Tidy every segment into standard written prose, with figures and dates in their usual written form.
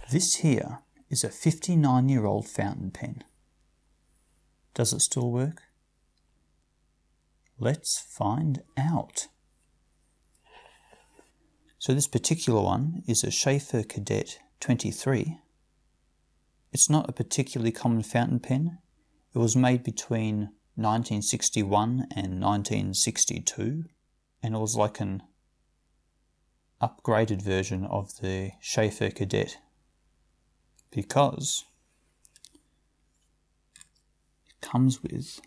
This here is a 59-year-old fountain pen. Does it still work? Let's find out. So this particular one is a Sheaffer Cadet 23. It's not a particularly common fountain pen. It was made between 1961 and 1962, and it was like an upgraded version of the Sheaffer Cadet because it comes with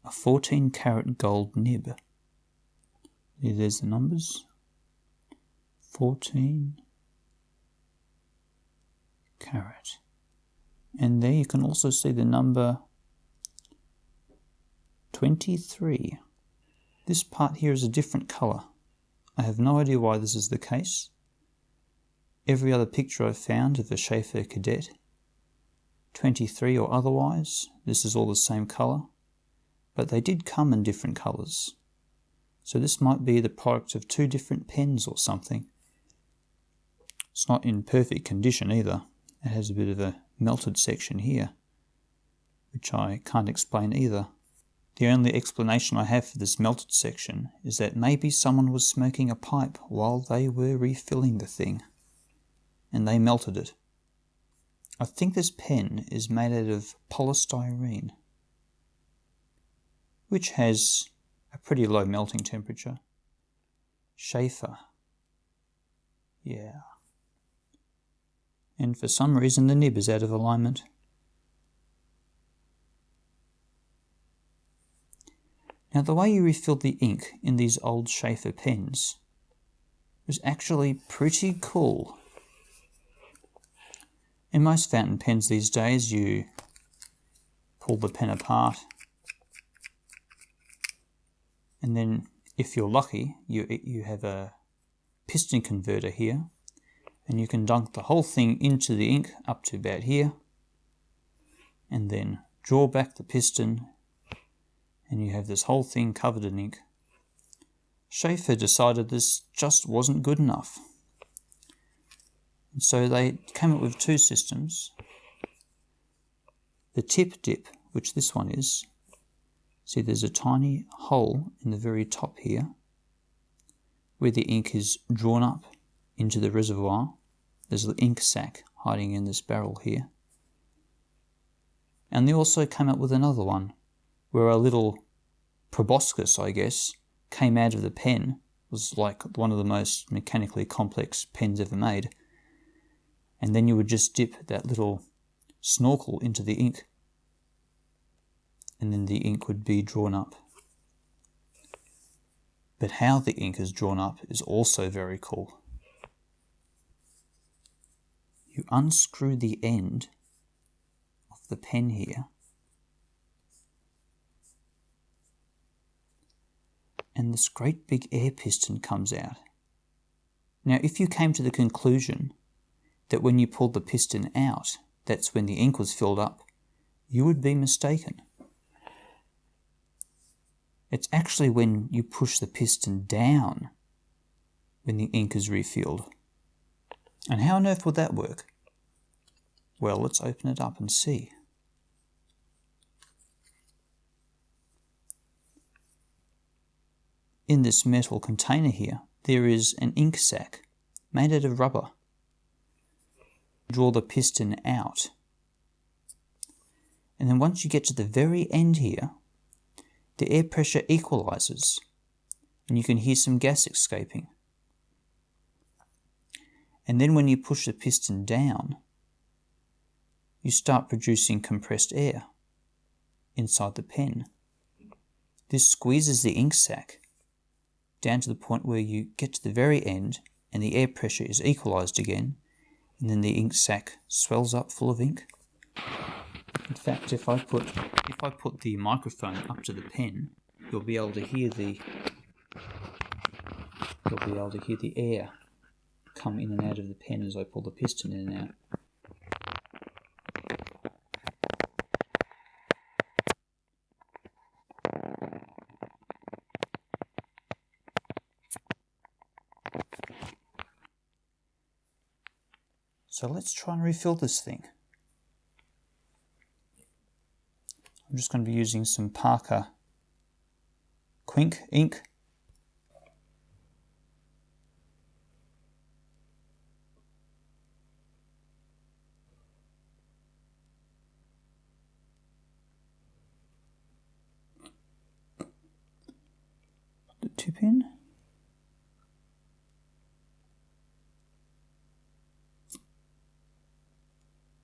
a 14-karat gold nib. There's the numbers. 14 carat. And there you can also see the number 23. This part here is a different colour. I have no idea why this is the case. Every other picture I've found of a Sheaffer Cadet 23 or otherwise, this is all the same colour, but they did come in different colours. So this might be the product of two different pens or something. It's not in perfect condition either. It has a bit of a melted section here, which I can't explain either. The only explanation I have for this melted section is that maybe someone was smoking a pipe while they were refilling the thing, and they melted it. I think this pen is made out of polystyrene, which has a pretty low melting temperature. Sheaffer. Yeah. And for some reason the nib is out of alignment. Now the way you refill the ink in these old Sheaffer pens was actually pretty cool. In most fountain pens these days you pull the pen apart, and then if you're lucky you have a piston converter here, and you can dunk the whole thing into the ink up to about here, and then draw back the piston, and you have this whole thing covered in ink. Sheaffer decided this just wasn't good enough. And so they came up with two systems. The TipDip, which this one is. See, there's a tiny hole in the very top here where the ink is drawn up into the reservoir. There's an ink sac hiding in this barrel here. And they also came up with another one where a little proboscis, I guess, came out of the pen. It was like one of the most mechanically complex pens ever made. And then you would just dip that little snorkel into the ink, and then the ink would be drawn up. But how the ink is drawn up is also very cool. You unscrew the end of the pen here, and this great big air piston comes out. Now if you came to the conclusion that when you pulled the piston out, that's when the ink was filled up, you would be mistaken. It's actually when you push the piston down when the ink is refilled. And how on earth would that work? Well, let's open it up and see. In this metal container here, there is an ink sac made out of rubber. Draw the piston out. And then once you get to the very end here, the air pressure equalizes and you can hear some gas escaping. And then when you push the piston down, you start producing compressed air inside the pen. This squeezes the ink sac down to the point where you get to the very end and the air pressure is equalized again, and then the ink sac swells up full of ink. In fact, if I put the microphone up to the pen, you'll be able to hear the air come in and out of the pen as I pull the piston in and out. So let's try and refill this thing. I'm just going to be using some Parker Quink ink. Put the tip in.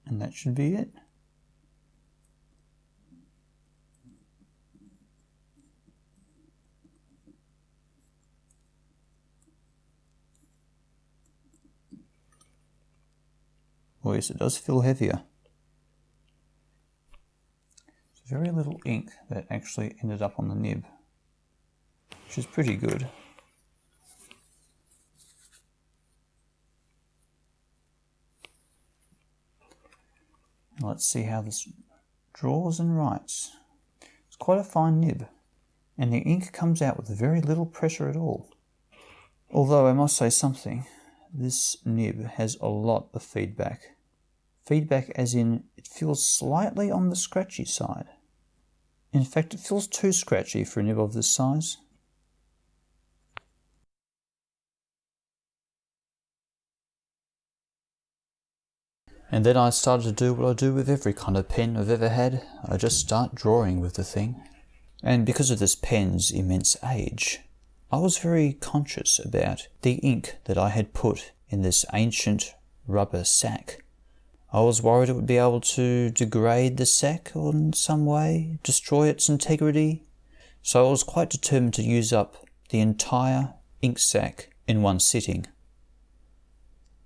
And that should be it. Oh yes, it does feel heavier. There's very little ink that actually ended up on the nib, which is pretty good. Let's see how this draws and writes. It's quite a fine nib, and the ink comes out with very little pressure at all. Although I must say something, this nib has a lot of feedback. Feedback as in, it feels slightly on the scratchy side. In fact, it feels too scratchy for a nib of this size. And then I started to do what I do with every kind of pen I've ever had. I just start drawing with the thing. And because of this pen's immense age, I was very conscious about the ink that I had put in this ancient rubber sack. I was worried it would be able to degrade the sack in some way, destroy its integrity. So I was quite determined to use up the entire ink sack in one sitting,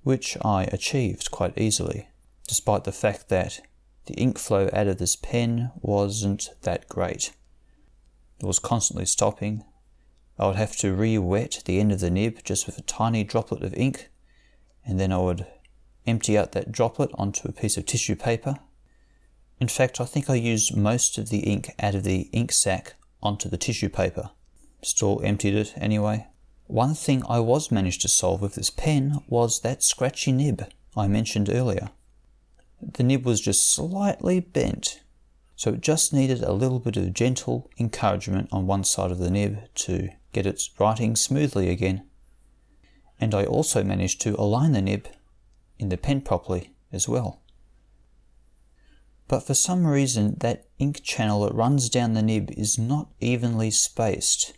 which I achieved quite easily, despite the fact that the ink flow out of this pen wasn't that great. It was constantly stopping. I would have to re-wet the end of the nib just with a tiny droplet of ink, and then I would empty out that droplet onto a piece of tissue paper. In fact, I think I used most of the ink out of the ink sac onto the tissue paper. Still emptied it anyway. One thing I was managed to solve with this pen was that scratchy nib I mentioned earlier. The nib was just slightly bent, so it just needed a little bit of gentle encouragement on one side of the nib to get it writing smoothly again. And I also managed to align the nib in the pen properly as well. But for some reason that ink channel that runs down the nib is not evenly spaced.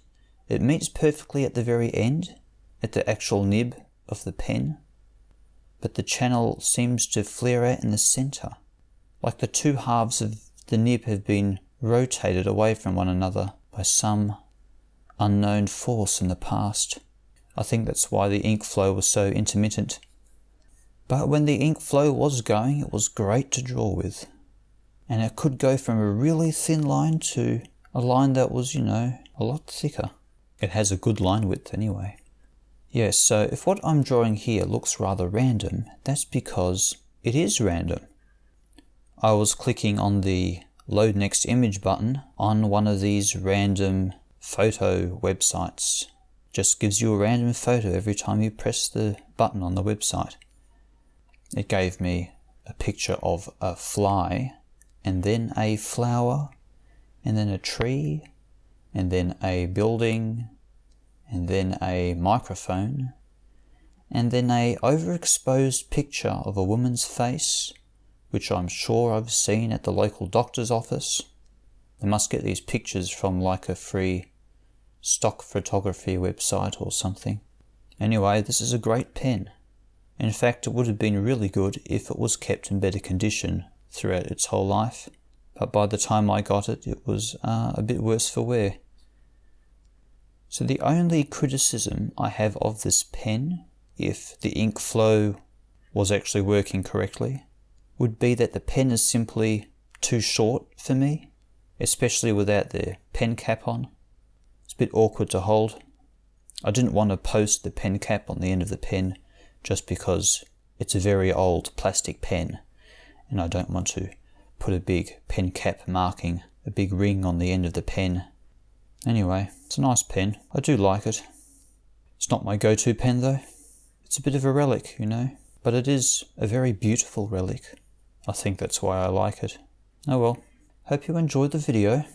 It meets perfectly at the very end, at the actual nib of the pen, but the channel seems to flare out in the center, like the two halves of the nib have been rotated away from one another by some unknown force in the past. I think that's why the ink flow was so intermittent. But when the ink flow was going, it was great to draw with. And it could go from a really thin line to a line that was, a lot thicker. It has a good line width anyway. Yes, so if what I'm drawing here looks rather random, that's because it is random. I was clicking on the Load Next Image button on one of these random photo websites. Just gives you a random photo every time you press the button on the website. It gave me a picture of a fly, and then a flower, and then a tree, and then a building, and then a microphone, and then a overexposed picture of a woman's face, which I'm sure I've seen at the local doctor's office. They must get these pictures from like a free stock photography website or something. Anyway, this is a great pen. In fact, it would have been really good if it was kept in better condition throughout its whole life, but by the time I got it, it was a bit worse for wear. So the only criticism I have of this pen, if the ink flow was actually working correctly, would be that the pen is simply too short for me, especially without the pen cap on. It's a bit awkward to hold. I didn't want to post the pen cap on the end of the pen just because it's a very old plastic pen and I don't want to put a big pen cap marking a big ring on the end of the pen. Anyway, it's a nice pen. I do like it. It's not my go-to pen though. It's a bit of a relic, but it is a very beautiful relic. I think that's why I like it. Oh well, hope you enjoyed the video.